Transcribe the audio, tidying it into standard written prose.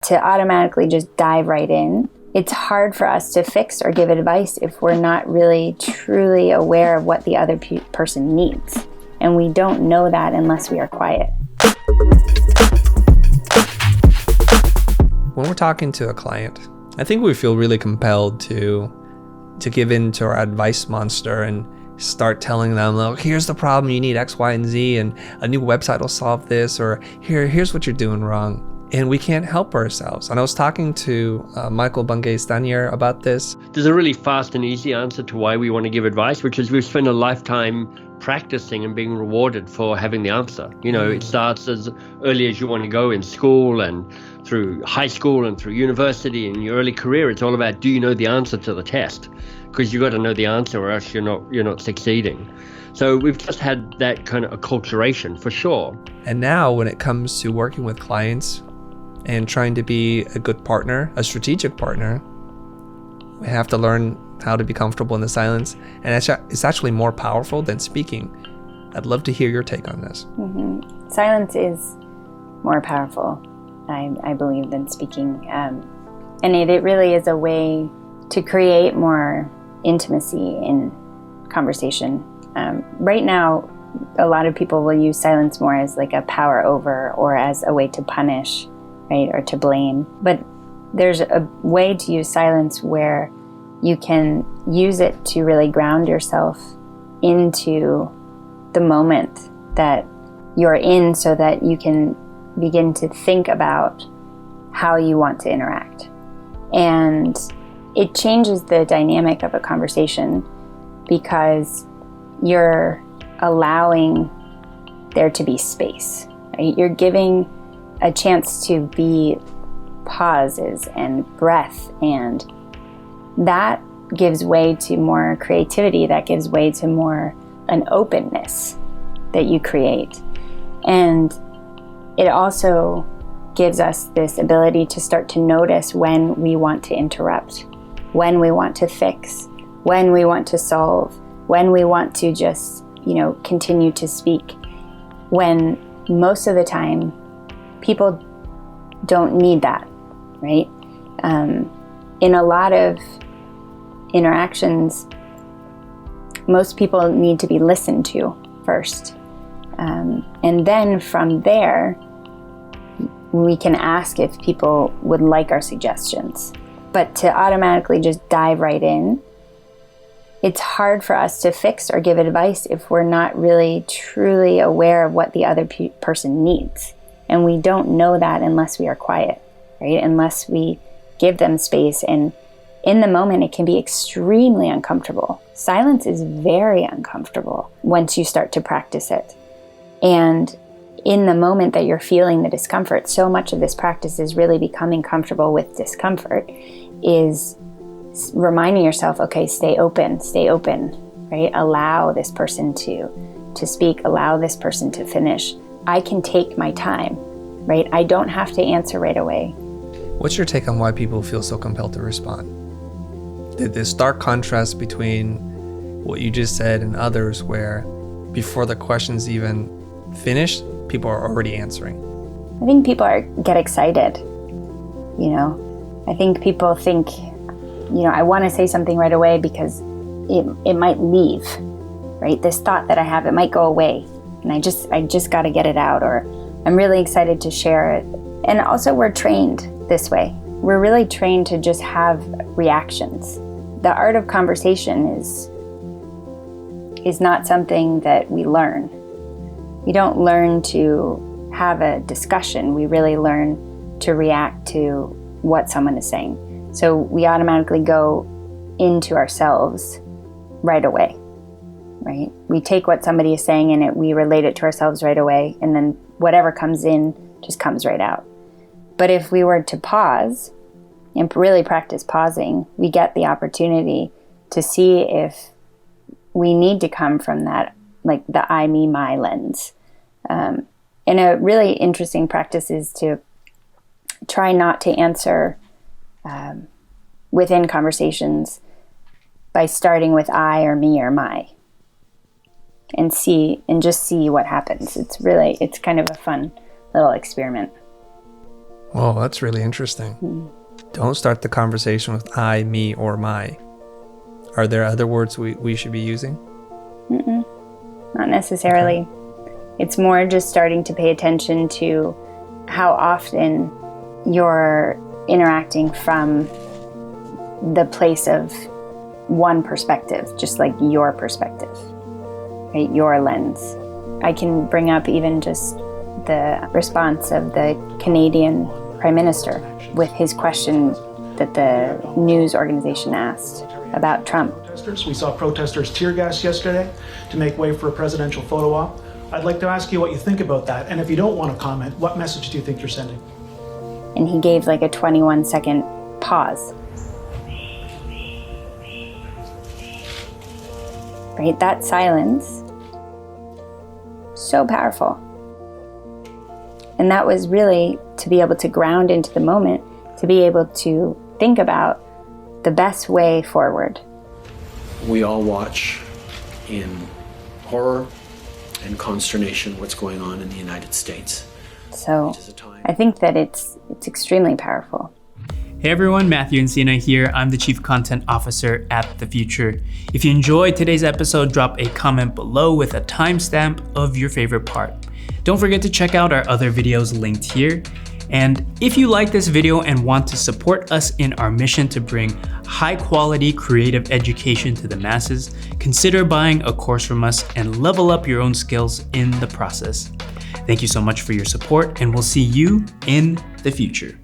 to automatically just dive right in. It's hard for us to fix or give advice if we're not really truly aware of what the other person needs. And we don't know that unless we are quiet. When we're talking to a client, I think we feel really compelled to give in to our advice monster and start telling them, look, here's the problem, you need X, Y, and Z, and a new website will solve this, or here's what you're doing wrong. And we can't help ourselves. And I was talking to Michael Bungay-Stanier about this. There's a really fast and easy answer to why we want to give advice, which is we've spent a lifetime practicing and being rewarded for having the answer. You know, it starts as early as you want to go in school and through high school and through university. In your early career, it's all about, do you know the answer to the test? Because you've got to know the answer or else you're not succeeding. So we've just had that kind of acculturation for sure. And now when it comes to working with clients and trying to be a good partner, a strategic partner, we have to learn how to be comfortable in the silence. And it's actually more powerful than speaking. I'd love to hear your take on this. Mm-hmm. Silence is more powerful, I believe, than speaking. And it really is a way to create more intimacy in conversation. Right now, a lot of people will use silence more as like a power over or as a way to punish, right, or to blame. But there's a way to use silence where you can use it to really ground yourself into the moment that you're in so that you can begin to think about how you want to interact. And it changes the dynamic of a conversation because you're allowing there to be space, right? You're giving a chance to be pauses and breath, and that gives way to more creativity, that gives way to more an openness that you create. And it also gives us this ability to start to notice when we want to interrupt, when we want to fix, when we want to solve, when we want to just, continue to speak, when most of the time people don't need that, right? In a lot of interactions, most people need to be listened to first. And then from there, we can ask if people would like our suggestions. But to automatically just dive right in, it's hard for us to fix or give advice if we're not really truly aware of what the other person needs. And we don't know that unless we are quiet, right? Unless we give them space. And in the moment, it can be extremely uncomfortable. Silence is very uncomfortable once you start to practice it. And in the moment that you're feeling the discomfort, so much of this practice is really becoming comfortable with discomfort, is reminding yourself, okay, stay open, right? Allow this person to speak, allow this person to finish. I can take my time, right? I don't have to answer right away. What's your take on why people feel so compelled to respond? This stark contrast between what you just said and others where before the question's even finished, people are already answering. I think people get excited, I think people think, I want to say something right away because it might leave, right? This thought that I have, it might go away, and I just got to get it out, or I'm really excited to share it. And also we're trained this way. We're really trained to just have reactions. The art of conversation is not something that we learn. We don't learn to have a discussion. We really learn to react to what someone is saying. So we automatically go into ourselves right away, right? We take what somebody is saying and we relate it to ourselves right away, and then whatever comes in just comes right out. But if we were to pause and really practice pausing, we get the opportunity to see if we need to come from that, like the I, me, my lens. And a really interesting practice is to try not to answer within conversations by starting with I or me or my, and just see what happens. It's kind of a fun little experiment. Oh, that's really interesting. Don't start the conversation with I, me, or my. Are there other words we should be using? Not necessarily. It's more just starting to pay attention to how often you're interacting from the place of one perspective, just like your perspective, right? Your lens. I can bring up even just the response of the Canadian Prime Minister with his question that the news organization asked about Trump. We saw protesters tear gas yesterday to make way for a presidential photo op. I'd like to ask you what you think about that. And if you don't want to comment, what message do you think you're sending? And he gave like a 21-second pause. Right? That silence, so powerful. And that was really to be able to ground into the moment, to be able to think about the best way forward. We all watch in horror and consternation what's going on in the United States. So I think that it's extremely powerful. Hey everyone, Matthew Encina here. I'm the Chief Content Officer at The Future. If you enjoyed today's episode, drop a comment below with a timestamp of your favorite part. Don't forget to check out our other videos linked here. And if you like this video and want to support us in our mission to bring high quality creative education to the masses, consider buying a course from us and level up your own skills in the process. Thank you so much for your support, and we'll see you in the future.